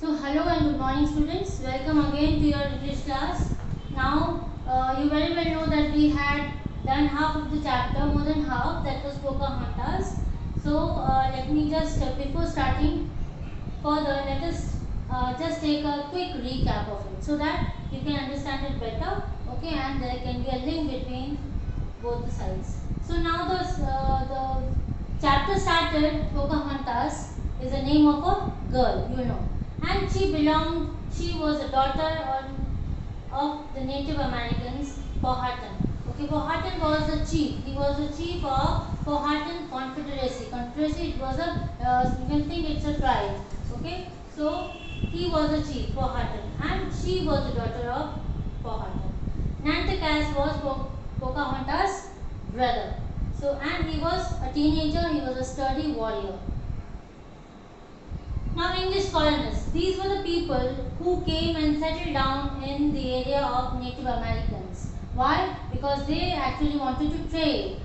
So hello and good morning students. Welcome again to your English class. Now you very well know that we had done half of the chapter, more than half, that was Pocahontas. So let me just before starting further, let us just take a quick recap of it so that you can understand it better. Okay, and there can be a link between both the sides. So now the chapter started. Pocahontas is the name of a girl, you know, and she was a daughter of the Native Americans, Powhatan. Okay, Powhatan was the chief. He was the chief of Powhatan Confederacy. Confederacy, it was a, you can think it's a tribe. Okay, so he was the chief, Powhatan, and she was the daughter of Powhatan. Nantigas was Pocahontas' brother. So, and he was a teenager, he was a sturdy warrior. Now, English colonists. These were the people who came and settled down in the area of Native Americans. Why? Because they actually wanted to trade,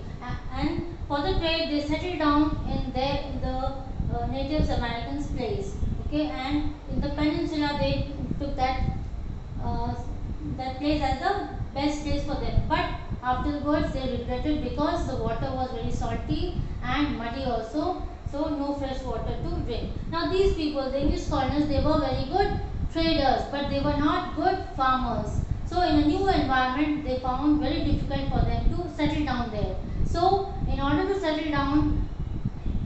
and for the trade they settled down in the Native Americans' place. Okay, and in the peninsula they took uh, that place as the best place for them. But afterwards they regretted because the water was very salty and muddy also, so no fresh water to drink. Now these people, the English colonists, they were very good traders, but they were not good farmers. So in a new environment, they found very difficult for them to settle down there. So in order to settle down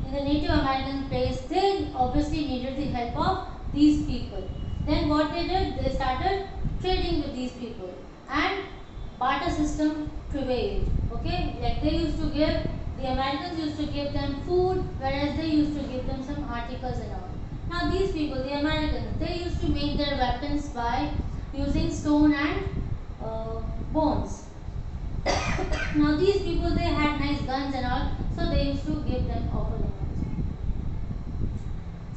in the Native American place, they obviously needed the help of these people. Then what they did, they started trading with these people, and barter system prevailed. Okay, like they used to give, the Americans used to give them food, whereas they used to give them some articles and all. Now these people, the Americans, they used to make their weapons by using stone and bones. Now these people, they had nice guns and all, so they used to give them, offer them also.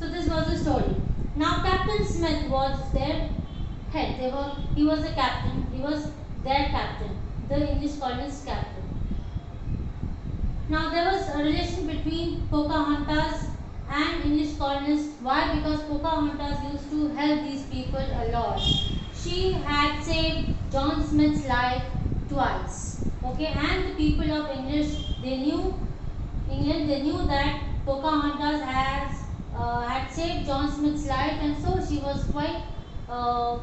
So this was the story. Now Captain Smith was their head. He was the captain. He was their captain, the English colonists' captain. Now there was a relation between Pocahontas and English colonists. Why? Because Pocahontas used to help these people a lot. She had saved John Smith's life twice. Okay, and the people of England, they knew that Pocahontas had saved John Smith's life, and so she was quite love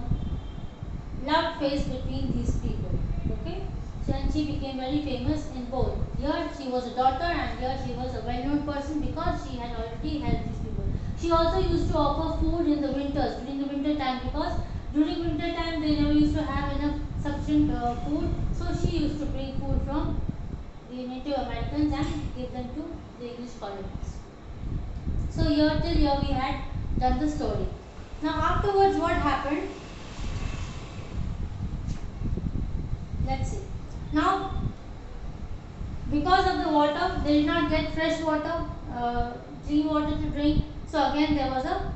face between these people. Okay, so and she became very famous in both. Here she was a daughter, and here she was a well-known person because she had already helped these people. She also used to offer food in the winters, during the winter time, because during winter time they never used to have enough sufficient food. So she used to bring food from the Native Americans and give them to the English colonists. So here till here we had done the story. Now afterwards what happened? Let's see. Now, because of the water, they did not get fresh water, clean water to drink. So again, there was a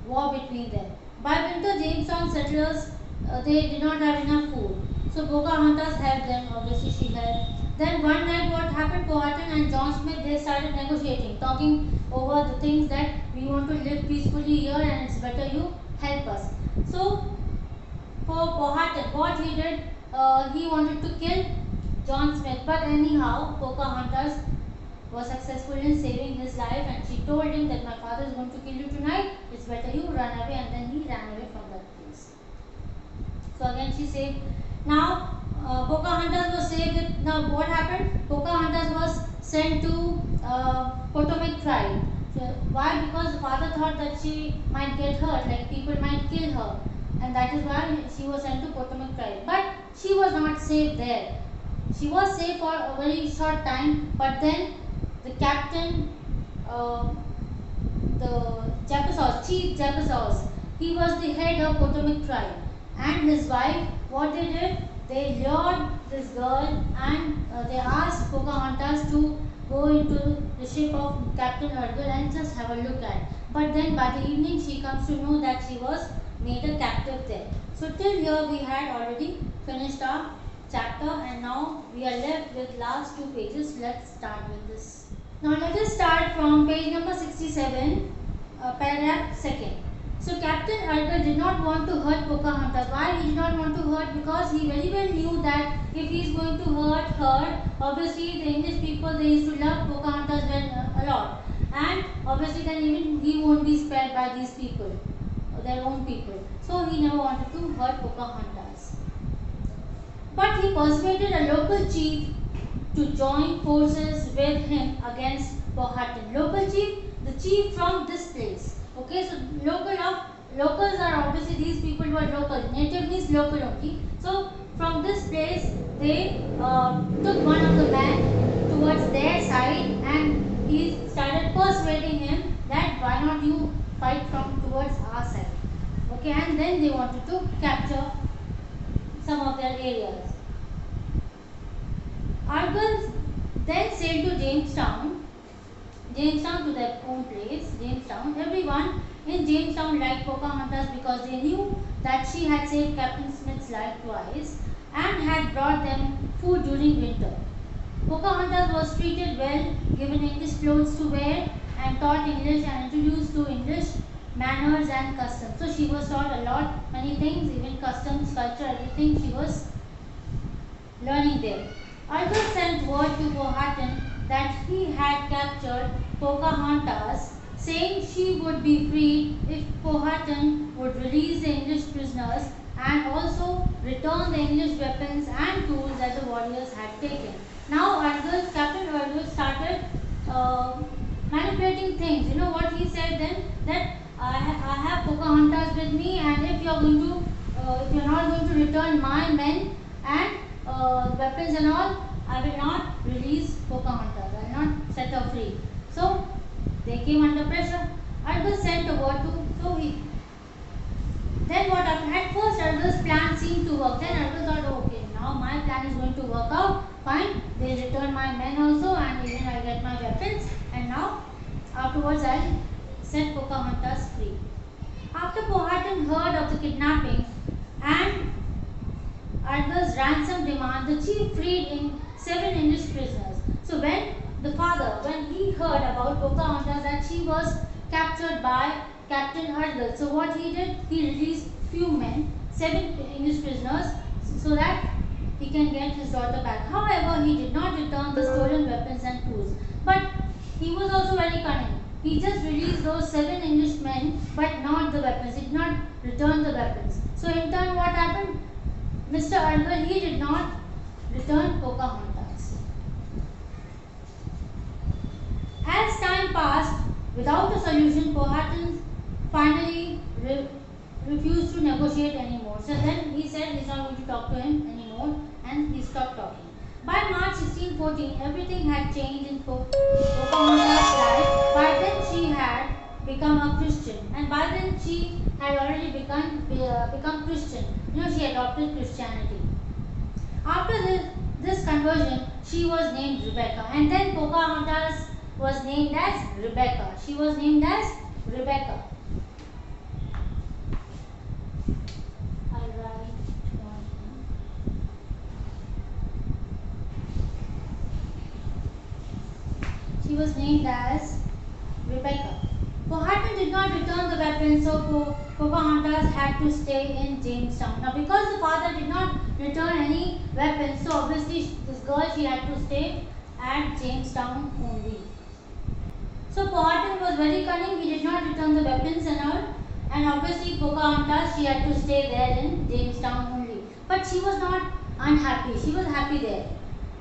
war between them. By winter, Jamestown settlers, they did not have enough food. So Pocahontas helped them. Obviously, she helped. Then one night, what happened? Powhatan and John Smith, they started negotiating, talking over the things that we want to live peacefully here, and it's better you help us. So for Powhatan, what he did, he wanted to kill John Smith, but anyhow, Pocahontas was successful in saving his life, and she told him that my father is going to kill you tonight, it's better you run away, and then he ran away from that place. So again she saved. Now Pocahontas was saved. Now what happened? Pocahontas was sent to Potomac tribe. So, why? Because the father thought that she might get hurt, like people might kill her, and that is why she was sent to Potomac tribe. But she was not safe there. She was safe for a very short time, but then the captain, the Jeppesaws, Chief Jeppesaws, he was the head of Potomac tribe, and his wife, what they did, they lured this girl, and they asked Pocahontas to go into the ship of Captain Urgell and just have a look at. But then by the evening she comes to know that she was made a captive there. So till here we had already finished our chapter, and now we are left with last two pages. Let's start with this. Now let us start from page number 67, paragraph second. Arthur did not want to hurt Pocahontas. Why he did not want to hurt? Because he very well knew that if he is going to hurt her, obviously the English people, they used to love Pocahontas a lot, and obviously then even he won't be spared by these people, their own people. So he never wanted to hurt Pocahontas. But he persuaded a local chief to join forces with him against Powhatan. Local chief, the chief from this place. Okay, so locals are obviously these people who are local. Native means local only. So from this place, they took one of the men towards their side, and he started persuading him that why not you fight from towards our side. Okay, and then they wanted to capture some of their areas. Argos then sailed to Jamestown to their own place, Jamestown. Everyone in Jamestown liked Pocahontas because they knew that she had saved Captain Smith's life twice and had brought them food during winter. Pocahontas was treated well, given English clothes to wear, and taught English and introduced to English manners and customs. So she was taught a lot, many things, even customs, culture, everything she was learning there. Arthur sent word to Powhatan that he had captured Pocahontas, saying she would be freed if Powhatan would release the English prisoners and also return the English weapons and tools that the warriors had taken. Now Captain Argos started manipulating things. You know what he said then? That I have Pocahontas with me, and if you are not going to return my men and weapons and all, I will not release Pocahontas. I will not set her free. So they came under pressure. Argos sent a word to Then what happened? At first Argos' plan seemed to work. Then Argos thought, okay, now my plan is going to work out. Fine, they return my men also, and even I get my weapons. And now afterwards I'll set Pocahontas free. After Powhatan heard of the kidnapping and Argos' ransom demand, the chief freed 7 English prisoners. So when he heard about Pocahontas that she was captured by Captain Argos, so what he did, he released few men, 7 English prisoners, so that he can get his daughter back. However, he did not return the stolen weapons and tools. But he was also very cunning. He just released those 7 English men, but not the weapons. He did not return the weapons. So in turn, what happened? Mr. Argos, he did not return Pocahontas. As time passed, without a solution, Powhatan finally refused to negotiate anymore. So then he said he's not going to talk to him anymore, and he stopped talking. By March 1614, everything had changed in Pocahontas' life. By then she had become a Christian, and by then she had already become Christian. You know, she adopted Christianity. After this conversion, she was named Rebecca, and then Pocahontas was named as Rebecca. She was named as Rebecca. She was named as Rebecca. Powhatan did not return the weapons, so Pocahontas had to stay in Jamestown. Now, because the father did not return any weapons, so obviously this girl, she had to stay at Jamestown only. So Powhatan was very cunning. He did not return the weapons and all, and obviously Pocahontas, she had to stay there in Jamestown only. But she was not unhappy. She was happy there.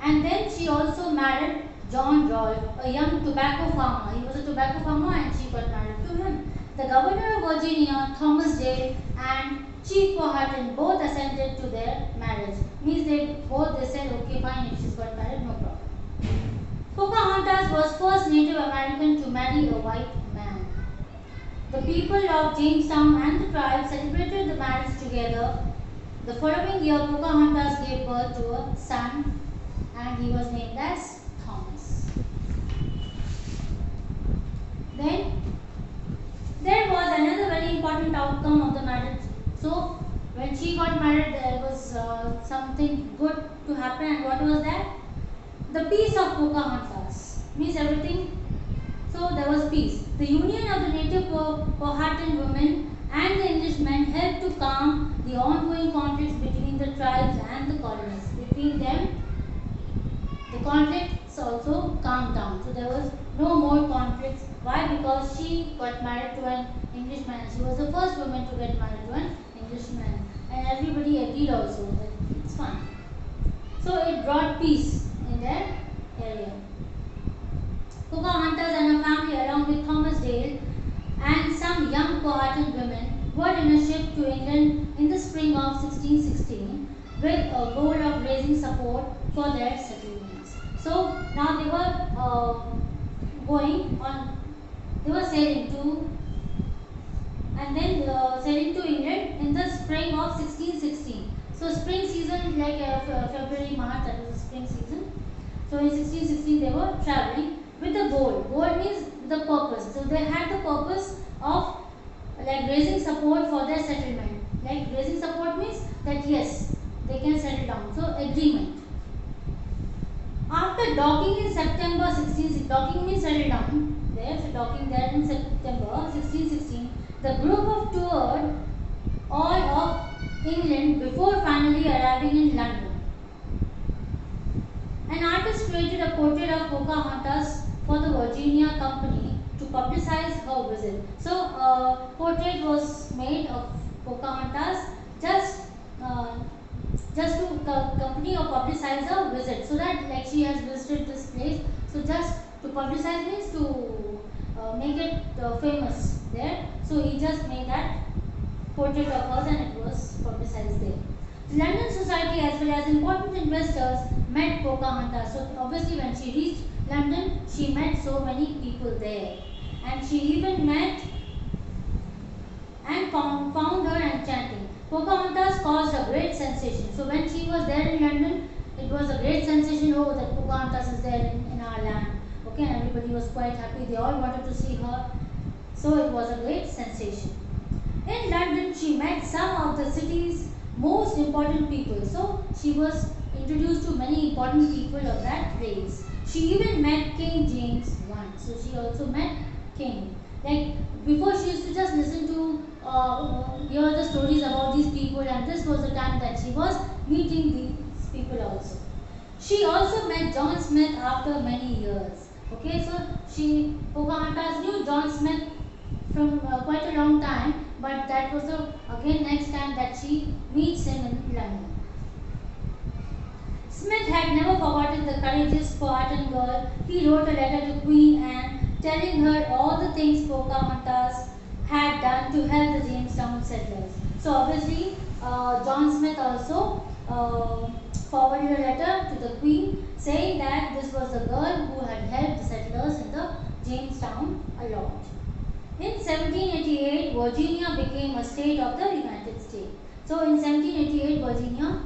And then she also married John Rolfe, a young tobacco farmer. He was a tobacco farmer, and she got married to him. The governor of Virginia, Thomas Dale, and Chief Powhatan both assented to their marriage. Means they said, okay, fine, if she's got married, no problem. Pocahontas was first Native American to marry a white man. The people of Jamestown and the tribe celebrated the marriage together. The following year, Pocahontas gave birth to a son, and he was named as Thomas. Then there was another very important outcome of the marriage. So when she got married, there was something good to happen, and what was that? The peace of Pocahontas. Means everything. So there was peace. The union of the native Powhatan women and the English helped to calm the ongoing conflicts between the tribes and the colonists. Between them, the conflicts also calmed down. So there was no more conflicts. Why? Because she got married to an Englishman. She was the first woman to get married to an Englishman. And everybody agreed also that it's fine. So it brought peace in their area. Pocahontas and her family, along with Thomas Dale and some young Powhatan women, were in a ship to England in the spring of 1616 with a goal of raising support for their settlements. So now they were they were sailing to, and then sailing to England in the spring of 1616. So spring season, like February, March, that was the spring season. So in 1616 they were traveling with a goal. Goal means the purpose. So they had the purpose of like raising support for their settlement. Like raising support means that yes, they can settle down. So agreement. After docking in September 16, docking means settle down. There, so docking there in September 1616, the group of toured all of England before finally arriving in London. An artist created a portrait of Pocahontas for the Virginia Company to publicize her visit. So, a portrait was made of Pocahontas just to company or publicize her visit, so that like she has visited this place. So, just to publicize means to make it famous there. So, he just made that portrait of hers and it was publicized there. London society as well as important investors met Pocahontas. So obviously when she reached London, she met so many people there. And she even met and found her enchanting. Pocahontas caused a great sensation. So when she was there in London, it was a great sensation. Oh, that Pocahontas is there in our land. Okay, and everybody was quite happy. They all wanted to see her. So it was a great sensation. In London, she met some of the city's most important people. So she was introduced to many important people of that race. She even met King James I. So she also met King. Like before, she used to just listen to hear the stories about these people, and this was the time that she was meeting these people also. She also met John Smith after many years. Okay, so Pocahontas knew John Smith from quite a long time, but that was the again next time that she meets him in London. Smith had never forgotten the courageous Powhatan girl. He wrote a letter to Queen Anne telling her all the things Pocahontas had done to help the Jamestown settlers. So obviously, John Smith also forwarded a letter to the Queen saying that this was the girl who had helped the settlers in the Jamestown a lot. In 1788, Virginia became a state of the United States. So in 1788, Virginia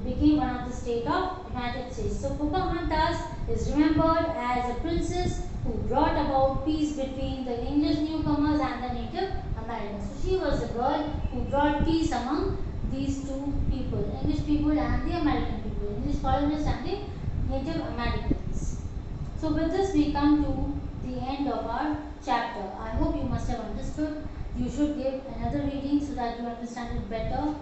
became one of the states of United States. So Pocahontas is remembered as a princess who brought about peace between the English newcomers and the Native Americans. So she was the girl who brought peace among these two people, English people and the American people, English colonists and the Native Americans. So with this we come to the end of our chapter. I hope you must have understood. You should give another reading so that you understand it better.